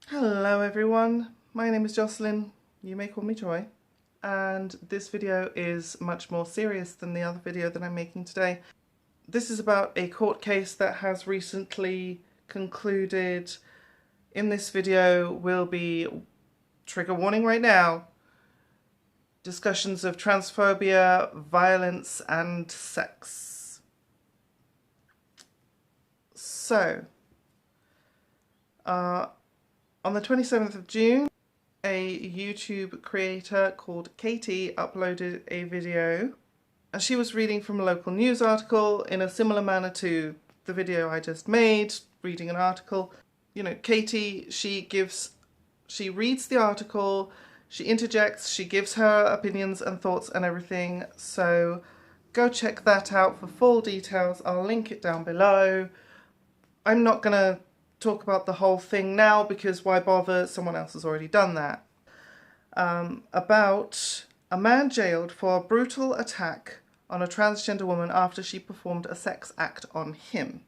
Hello everyone, my name is Jocelyn, you may call me Joy, and this video is much more serious than the other video that I'm making today. This is about a court case that has recently concluded. In this video will be, trigger warning right now, discussions of transphobia, violence and sex. So, on the 27th of June, a YouTube creator called Katie uploaded a video, and she was reading from a local news article in a similar manner to the video I just made, reading an article. You know, Katie, she reads the article, she interjects, she gives her opinions and thoughts and everything, so go check that out for full details. I'll link it down below. I'm not gonna talk about the whole thing now because why bother, someone else has already done that. About a man jailed for a brutal attack on a transgender woman after she performed a sex act on him.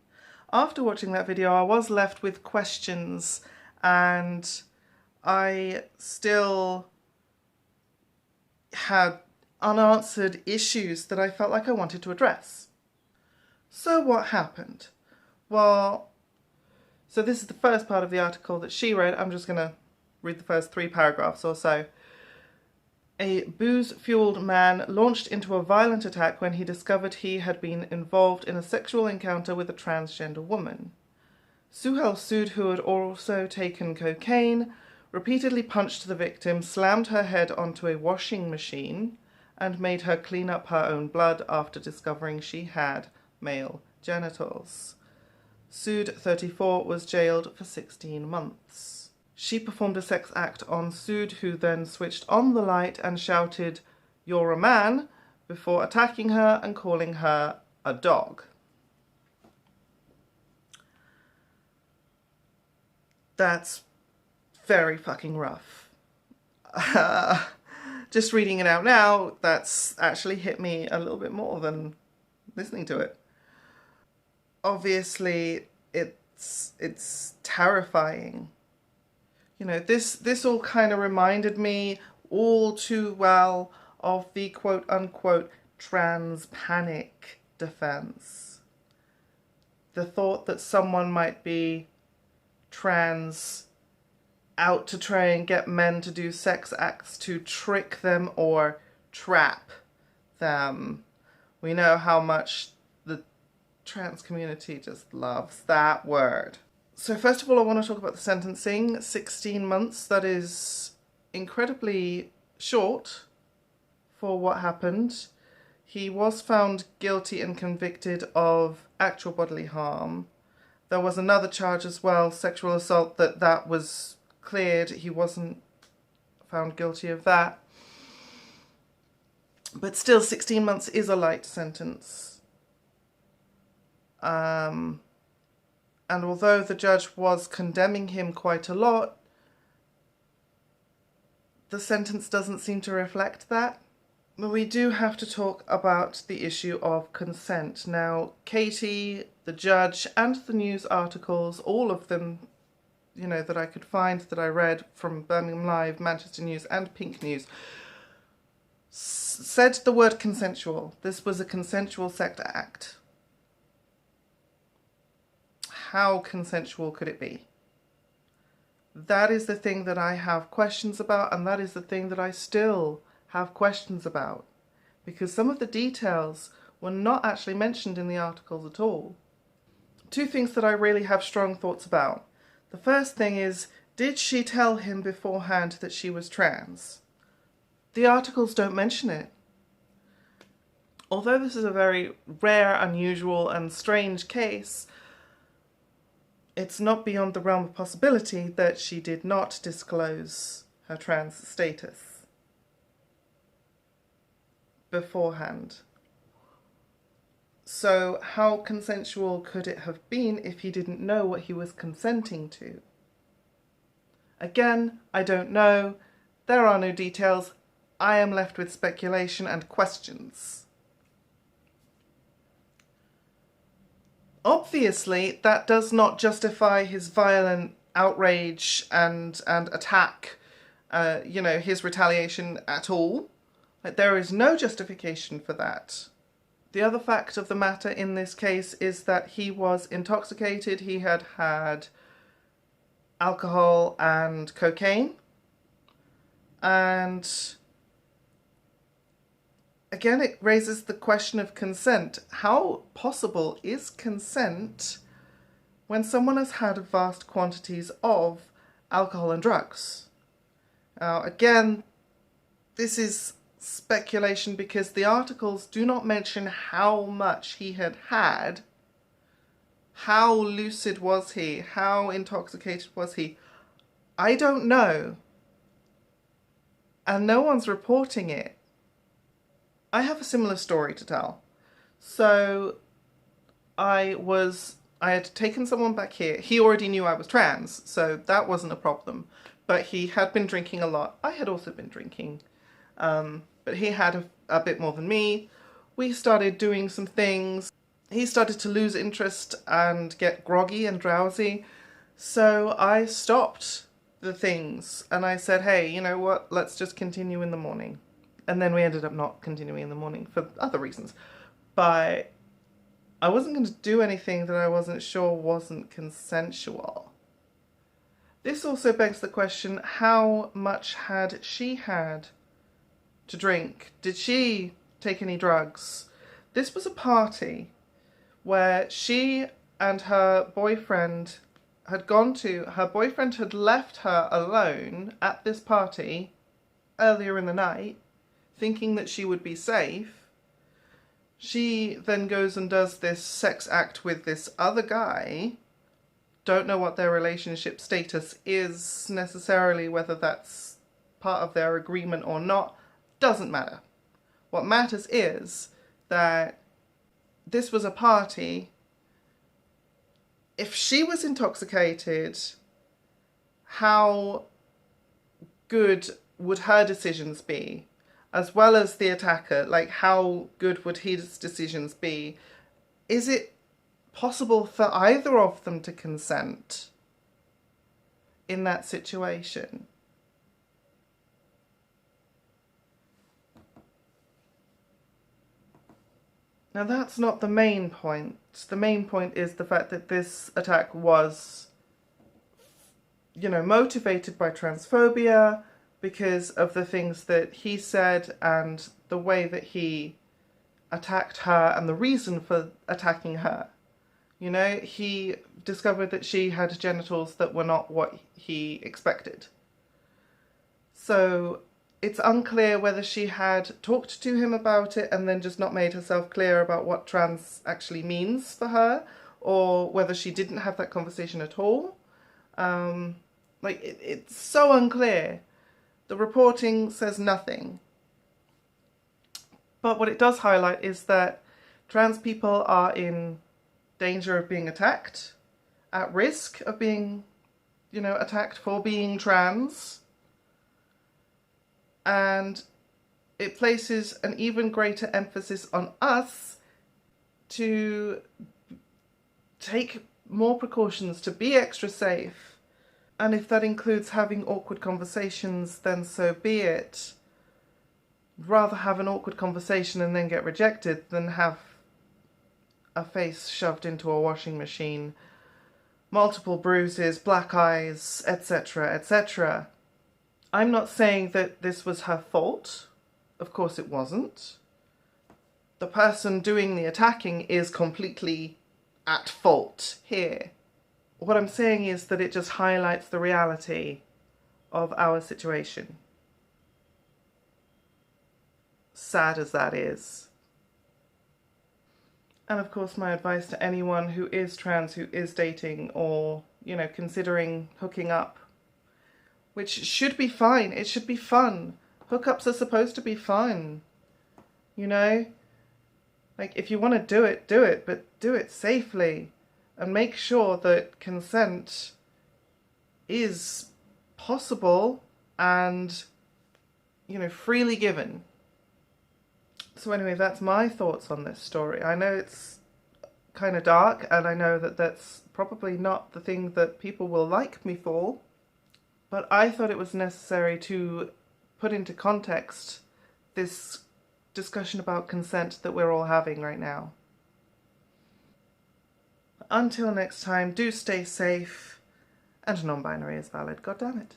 After watching that video, I was left with questions and I still had unanswered issues that I felt like I wanted to address. So what happened? Well, so this is the first part of the article that she read. I'm just going to read the first 3 paragraphs or so. A booze-fueled man launched into a violent attack when he discovered he had been involved in a sexual encounter with a transgender woman. Suhel Sood, who had also taken cocaine, repeatedly punched the victim, slammed her head onto a washing machine, and made her clean up her own blood after discovering she had male genitals. Sood, 34, was jailed for 16 months. She performed a sex act on Sood, who then switched on the light and shouted, "You're a man," before attacking her and calling her a dog. That's very fucking rough. Just reading it out now, that's actually hit me a little bit more than listening to it. Obviously, it's terrifying. You know, this all kind of reminded me all too well of the quote-unquote trans panic defense. The thought that someone might be trans out to try and get men to do sex acts to trick them or trap them. We know how much the trans community just loves that word. So first of all, I want to talk about the sentencing. 16 months, that is incredibly short for what happened. He was found guilty and convicted of actual bodily harm. There was another charge as well, sexual assault, that was cleared. He wasn't found guilty of that. But still, 16 months is a light sentence. And although the judge was condemning him quite a lot, the sentence doesn't seem to reflect that. But we do have to talk about the issue of consent. Now, Katie, the judge, and the news articles, all of them, you know, that I could find, that I read from Birmingham Live, Manchester News, and Pink News, said the word consensual. This was a consensual sex act. How consensual could it be? That is the thing that I have questions about, and that is the thing that I still have questions about, because some of the details were not actually mentioned in the articles at all. 2 things that I really have strong thoughts about. The first thing is, did she tell him beforehand that she was trans? The articles don't mention it. Although this is a very rare, unusual, and strange case, it's not beyond the realm of possibility that she did not disclose her trans status beforehand. So how consensual could it have been if he didn't know what he was consenting to? Again, I don't know. There are no details. I am left with speculation and questions. Obviously, that does not justify his violent outrage and attack, his retaliation at all. Like, there is no justification for that. The other fact of the matter in this case is that he was intoxicated. He had had alcohol and cocaine. And again, it raises the question of consent. How possible is consent when someone has had vast quantities of alcohol and drugs? Now, again, this is speculation because the articles do not mention how much he had had. How lucid was he? How intoxicated was he? I don't know. And no one's reporting it. I have a similar story to tell. So I had taken someone back here. He already knew I was trans, so that wasn't a problem. But he had been drinking a lot. I had also been drinking. But he had a bit more than me. We started doing some things. He started to lose interest and get groggy and drowsy. So I stopped the things and I said, hey, you know what? Let's just continue in the morning. And then we ended up not continuing in the morning for other reasons. But I wasn't going to do anything that I wasn't sure wasn't consensual. This also begs the question, how much had she had to drink? Did she take any drugs? This was a party where she and her boyfriend had gone to. Her boyfriend had left her alone at this party earlier in the night, thinking that she would be safe. She then goes and does this sex act with this other guy. Don't know what their relationship status is necessarily, whether that's part of their agreement or not. Doesn't matter. What matters is that this was a party. If she was intoxicated, how good would her decisions be? As well as the attacker, like, how good would his decisions be? Is it possible for either of them to consent in that situation? Now, that's not the main point. The main point is the fact that this attack was, motivated by transphobia because of the things that he said and the way that he attacked her and the reason for attacking her. He discovered that she had genitals that were not what he expected. So it's unclear whether she had talked to him about it and then just not made herself clear about what trans actually means for her, or whether she didn't have that conversation at all. It's so unclear. The reporting says nothing. But what it does highlight is that trans people are in danger of being attacked, at risk of being, attacked for being trans. And it places an even greater emphasis on us to take more precautions, to be extra safe. And if that includes having awkward conversations, then so be it. Rather have an awkward conversation and then get rejected than have a face shoved into a washing machine, multiple bruises, black eyes, etc., etc. I'm not saying that this was her fault. Of course it wasn't. The person doing the attacking is completely at fault here. What I'm saying is that it just highlights the reality of our situation. Sad as that is. And of course, my advice to anyone who is trans, who is dating or, considering hooking up, which should be fine. It should be fun. Hookups are supposed to be fun. If you want to do it, but do it safely. And make sure that consent is possible and, freely given. So anyway, that's my thoughts on this story. I know it's kind of dark, and I know that that's probably not the thing that people will like me for, but I thought it was necessary to put into context this discussion about consent that we're all having right now. Until next time, do stay safe, and non-binary is valid, God damn it.